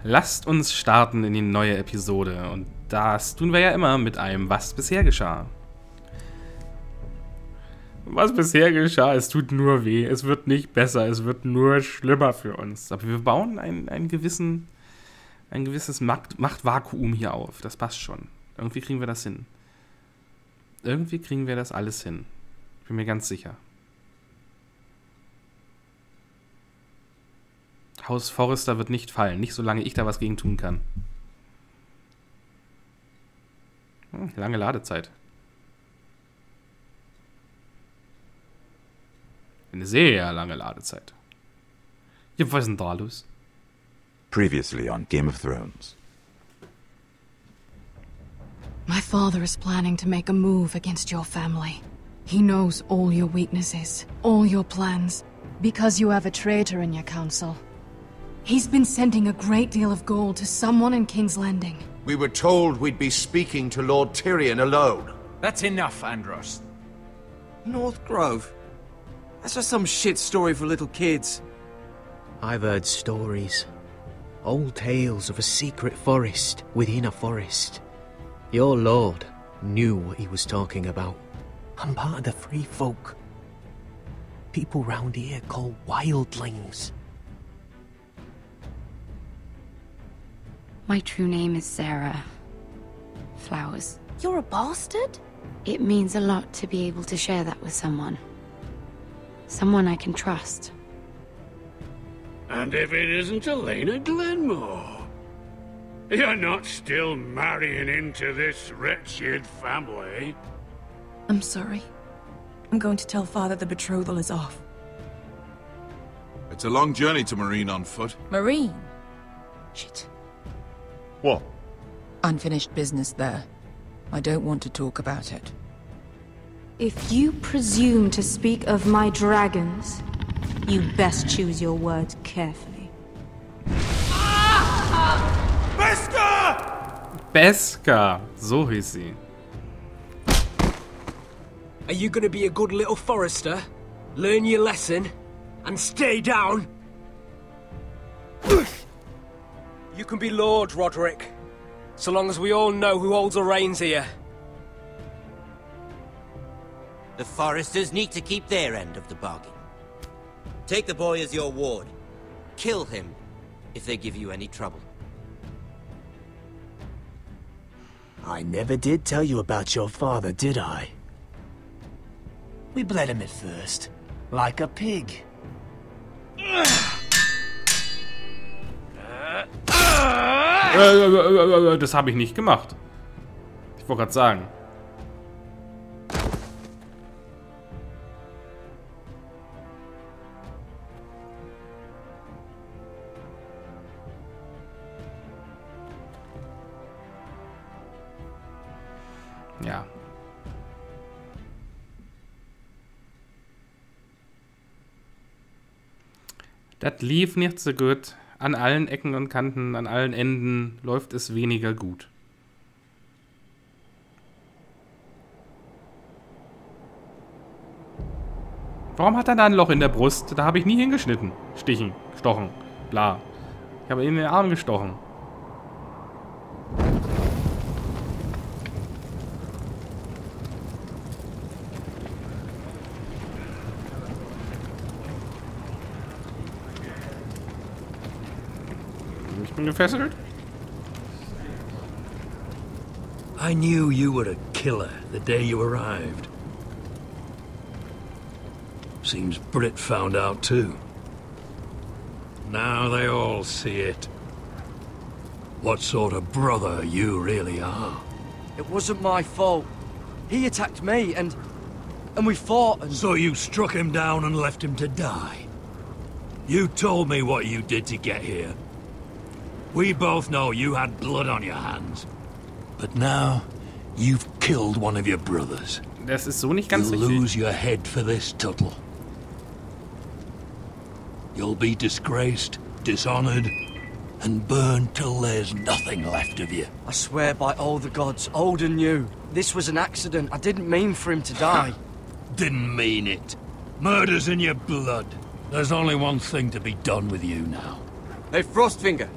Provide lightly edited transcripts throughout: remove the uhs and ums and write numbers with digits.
Lasst uns starten in die neue Episode. Und das tun wir ja immer mit einem Was bisher geschah. Was bisher geschah, es tut nur weh. Es wird nicht besser, es wird nur schlimmer für uns. Aber wir bauen ein gewisses Machtvakuum hier auf. Das passt schon. Irgendwie kriegen wir das hin. Irgendwie kriegen wir das alles hin. Bin mir ganz sicher. Haus Forrester wird nicht fallen. Nicht solange ich da was gegen tun kann. Lange Ladezeit. Eine sehr lange Ladezeit. Ja, was ist denn da los? Previously on Game of Thrones. My father is planning to make a move against your family. He knows all your weaknesses, all your plans, because you have a traitor in your council. He's been sending a great deal of gold to someone in King's Landing. We were told we'd be speaking to Lord Tyrion alone. That's enough, Andros. North Grove? That's just some shit story for little kids. I've heard stories. Old tales of a secret forest within a forest. Your lord knew what he was talking about. I'm part of the free folk. People round here call wildlings. My true name is Sarah Flowers. You're a bastard? It means a lot to be able to share that with someone. Someone I can trust. And if it isn't Elena Glenmore? You're not still marrying into this wretched family? I'm sorry. I'm going to tell Father the betrothal is off. It's a long journey to Marine on foot. Marine? Shit. What? Unfinished business there. I don't want to talk about it. If you presume to speak of my dragons, you best choose your words carefully. Beska! So hieß sie. Are you gonna be a good little forester? Learn your lesson? And stay down? You can be Lord, Roderick. So long as we all know who holds the reins here. The foresters need to keep their end of the bargain. Take the boy as your ward. Kill him if they give you any trouble. I never did tell you about your father, did I? We bled him at first, like a pig. Das habe ich nicht gemacht. Ich wollte gerade sagen. Ja. Das lief nicht so gut. An allen Ecken und Kanten, an allen Enden läuft es weniger gut. Warum hat er da ein Loch in der Brust? Da habe ich nie hingeschnitten. Stichen, stochen, bla. Ich habe ihn in den Arm gestochen. Ich bin gefesselt. I knew you were a killer the day you arrived. Seems Brit found out too. Now they all see it. What sort of brother you really are. It wasn't my fault. He attacked me and we fought and... So you struck him down and left him to die? You told me what you did to get here. We both know you had blood on your hands. But now, you've killed one of your brothers. Das ist so nicht ganz You'll richtig. lose your head for this, Tuttle. You'll be disgraced, dishonored, and burned till there's nothing left of you. I swear by all the gods, old and new, this was an accident. I didn't mean for him to die. Didn't mean it. Murder's in your blood. There's only one thing to be done with you now. Hey, Frostfinger.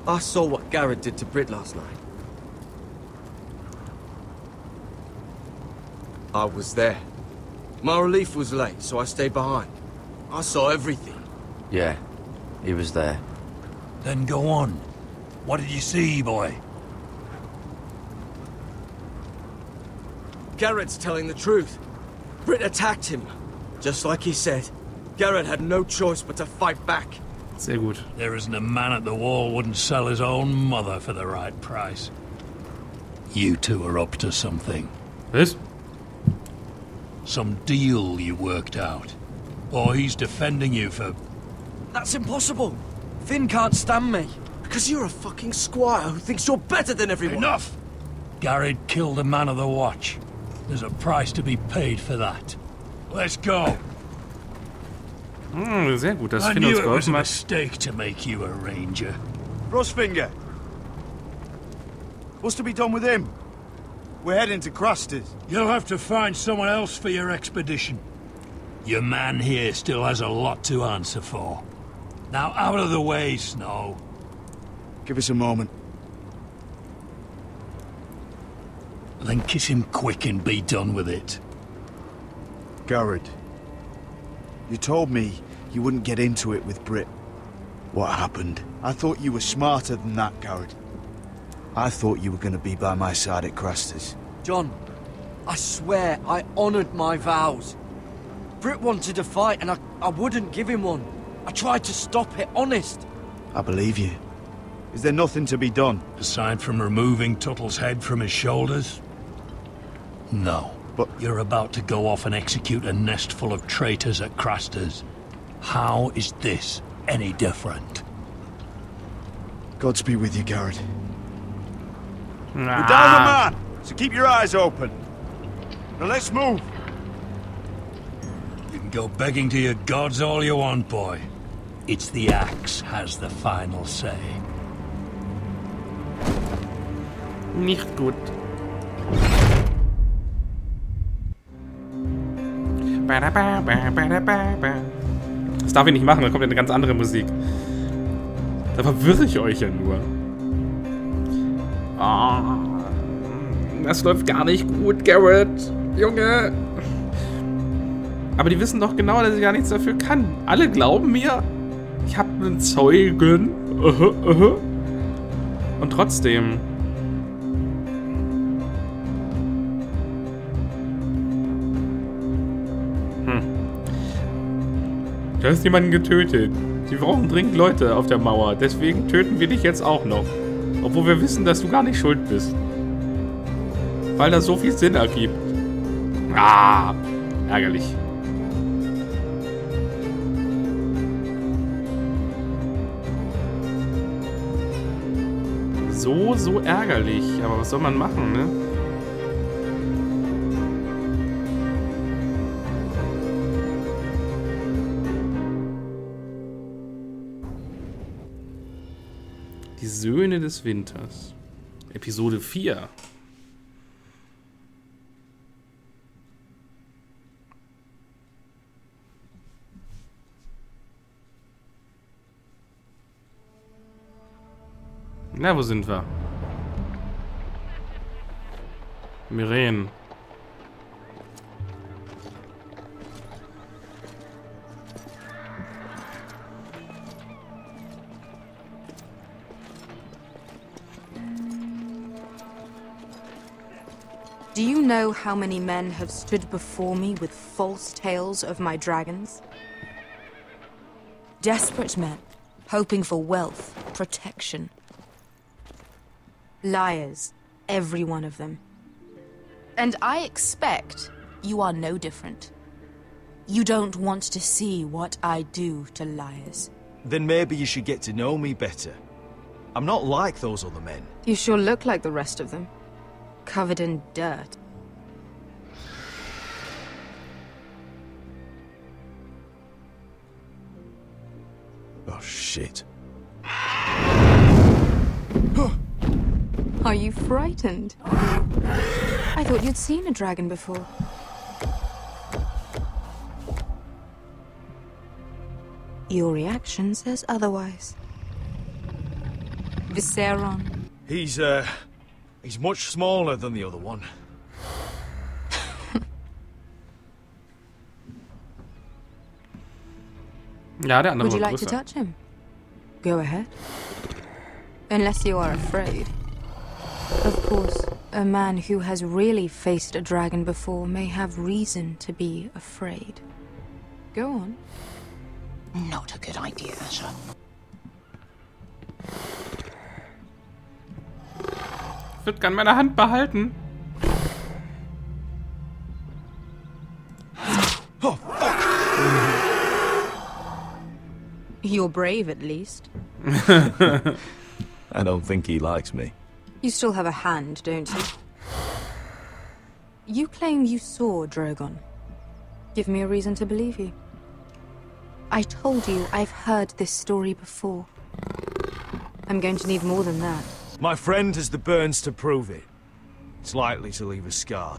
I saw what Garrett did to Britt last night. I was there. My relief was late, so I stayed behind. I saw everything. Yeah, he was there. Then go on. What did you see, boy? Garrett's telling the truth. Britt attacked him. Just like he said. Garrett had no choice but to fight back. Sehr gut. There isn't a man at the wall wouldn't sell his own mother for the right price. You two are up to something. Was? Some deal you worked out. Or he's defending you for... That's impossible. Finn can't stand me. Because you're a fucking squire who thinks you're better than everyone. Enough! Garrett killed a man of the watch. There's a price to be paid for that. Let's go. Sehr gut, dass I Finn knew uns it was a geholfen hat. mistake to make you a ranger. Frostfinger. What's to be done with him? We're heading to Cruster's. You'll have to find someone else for your expedition. Your man here still has a lot to answer for. Now out of the way, Snow. Give us a moment. Then kiss him quick and be done with it. Garrett. You told me you wouldn't get into it with Britt. What happened? I thought you were smarter than that, Garrett. I thought you were going to be by my side at Cruster's. John, I swear I honored my vows. Britt wanted to fight and I wouldn't give him one. I tried to stop it, honest. I believe you. Is there nothing to be done? Aside from removing Tuttle's head from his shoulders? No. But you're about to go off and execute a nest full of traitors at Craster's. How is this any different? Godspeed with you, Garrett. We're down a man, so keep your eyes open. Now let's move. You can go begging to your gods all you want, boy. It's the axe has the final say. Nicht gut. Das darf ich nicht machen, dann kommt ja eine ganz andere Musik. Da verwirre ich euch ja nur. Oh, das läuft gar nicht gut, Garrett. Junge. Aber die wissen doch genau, dass ich gar nichts dafür kann. Alle glauben mir, ich habe einen Zeugen. Und trotzdem. Du hast jemanden getötet. Sie brauchen dringend Leute auf der Mauer. Deswegen töten wir dich jetzt auch noch. Obwohl wir wissen, dass du gar nicht schuld bist. Weil das so viel Sinn ergibt. Ah, ärgerlich. So ärgerlich. Aber was soll man machen, ne? Die Söhne des Winters. Episode 4. Na, wo sind wir? Miren. Do you know how many men have stood before me with false tales of my dragons? Desperate men, hoping for wealth, protection. Liars, every one of them. And I expect you are no different. You don't want to see what I do to liars. Then maybe you should get to know me better. I'm not like those other men. You sure look like the rest of them. Covered in dirt. Oh, shit. Are you frightened? I thought you'd seen a dragon before. Your reaction says otherwise. Viseron. He's much smaller than the other one. Ja, der andere Would you war like to größer. touch him? Go ahead. Unless you are afraid. Of course, a man who has really faced a dragon before may have reason to be afraid. Go on. Not a good idea, Asher. Ich würde gern meine Hand behalten. Oh, fuck! You're brave, at least. I don't think he likes me. You still have a hand, don't you? You claim you saw Drogon. Give me a reason to believe you. I told you I've heard this story before. I'm going to need more than that. My friend has the burns to prove it. It's likely to leave a scar.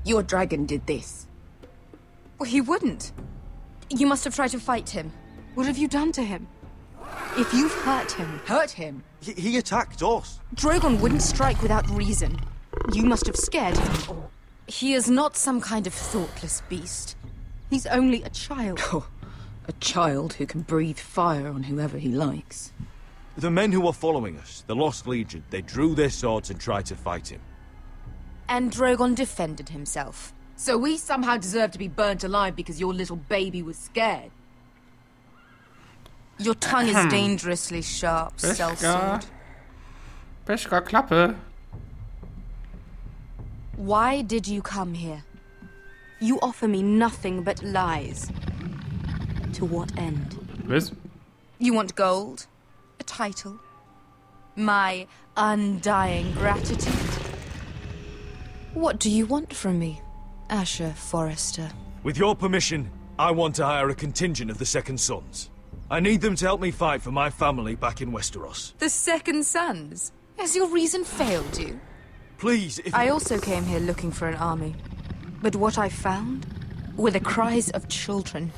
Your dragon did this. Well, he wouldn't. You must have tried to fight him. What have you done to him? If you've hurt him... Hurt him? He attacked us. Drogon wouldn't strike without reason. You must have scared him. He is not some kind of thoughtless beast. He's only a child. Oh, a child who can breathe fire on whoever he likes. The men who were following us, the Lost Legion, they drew their swords and tried to fight him. And Drogon defended himself. So we somehow deserve to be burnt alive because your little baby was scared? Your tongue is dangerously sharp, sellsword. Beskar, Klappe. Why did you come here? You offer me nothing but lies. To what end? Was? You want gold? A title? My undying gratitude? What do you want from me, Asher Forrester? With your permission, I want to hire a contingent of the Second Sons. I need them to help me fight for my family back in Westeros. The Second Sons? Has your reason failed you? Please, if I also came here looking for an army. But what I found were the cries of children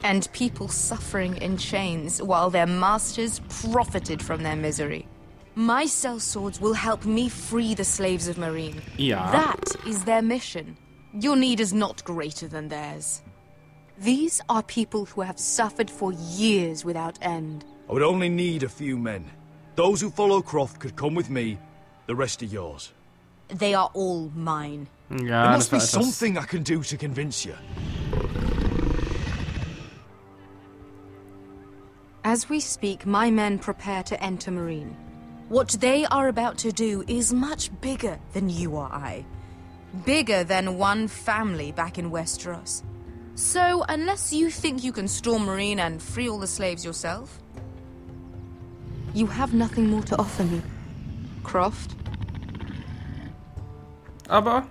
and people suffering in chains while their masters profited from their misery. My sellswords will help me free the slaves of Meereen. Ja. That is their mission. Your need is not greater than theirs. These are people who have suffered for years without end. I would only need a few men. Those who follow Croft could come with me, the rest are yours. They are all mine. Ja, there must be das war etwas... something I can do to convince you. As we speak, my men prepare to enter Meereen. What they are about to do is much bigger than you or I. Bigger than one family back in Westeros. So, unless you think you can storm Meereen and free all the slaves yourself, you have nothing more to offer me, Croft. Aber...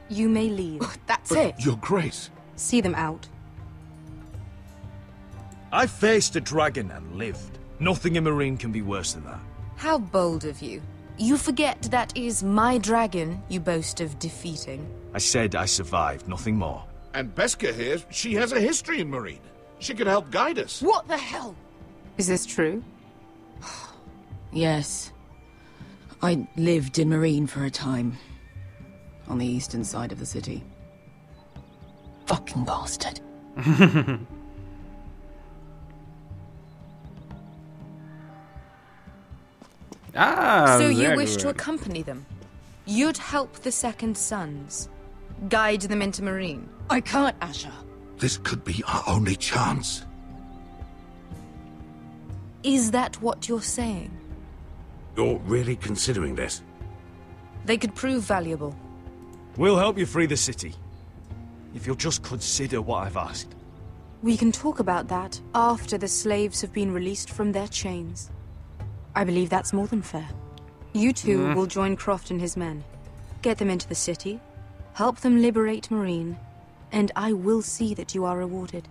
You may leave. That's it. Your Grace. See them out. I faced a dragon and lived. Nothing in Meereen can be worse than that. How bold of you. You forget that is my dragon you boast of defeating. I said I survived, nothing more. And Beskar here, she has a history in Meereen. She could help guide us. What the hell? Is this true? Yes. I lived in Meereen for a time. On the eastern side of the city. Fucking bastard. So you sehr wish gut. to accompany them? You'd help the Second Sons? Guide them into Meereen? I can't, Asher. This could be our only chance. Is that what you're saying? You're really considering this? They could prove valuable. We'll help you free the city. If you'll just consider what I've asked. We can talk about that after the slaves have been released from their chains. I believe that's more than fair. You two will join Croft and his men. Get them into the city, help them liberate Meereen, and I will see that you are rewarded.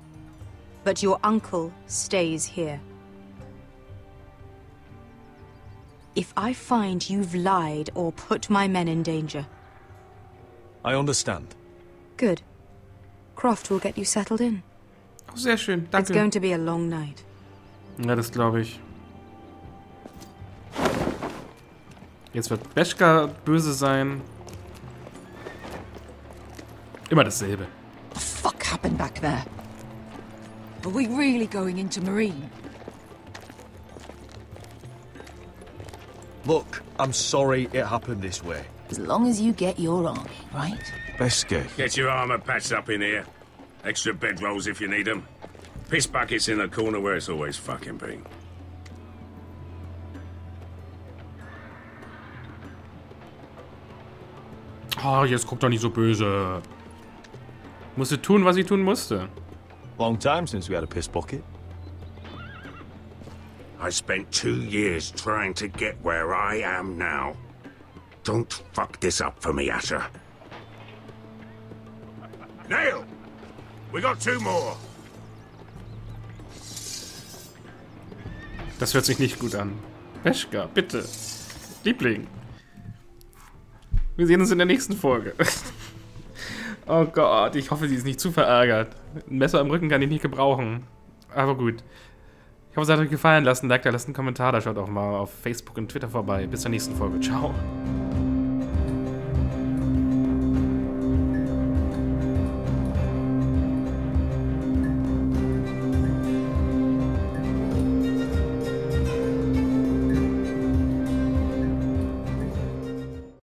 But your uncle stays here. If I find you've lied or put my men in danger... I understand. Good. Croft will get you settled in. Oh, sehr schön, It's danke. going to be a long night. Ja, das glaube ich. Jetzt wird Beskar böse sein. Immer dasselbe. What the fuck happened back there? Are we really going into Marine? Look, I'm sorry it happened this way. As long as you get your army, right? Beskar. Get your armor patched up in here. Extra bedrolls if you need them. Piss buckets in the corner where it's always fucking been. Oh, jetzt guck doch nicht so böse. Musste tun, was ich tun musste. Long time since we had a piss bucket. I spent 2 years trying to get where I am now. Don't fuck this up for me, Asher. Nail! We got 2 more. Das hört sich nicht gut an. Beskar, bitte. Liebling. Wir sehen uns in der nächsten Folge. Oh Gott, ich hoffe, sie ist nicht zu verärgert. Ein Messer im Rücken kann ich nicht gebrauchen. Aber gut. Ich hoffe, es hat euch gefallen. Lasst ein Like da, lasst einen Kommentar da. Schaut auch mal auf Facebook und Twitter vorbei. Bis zur nächsten Folge. Ciao.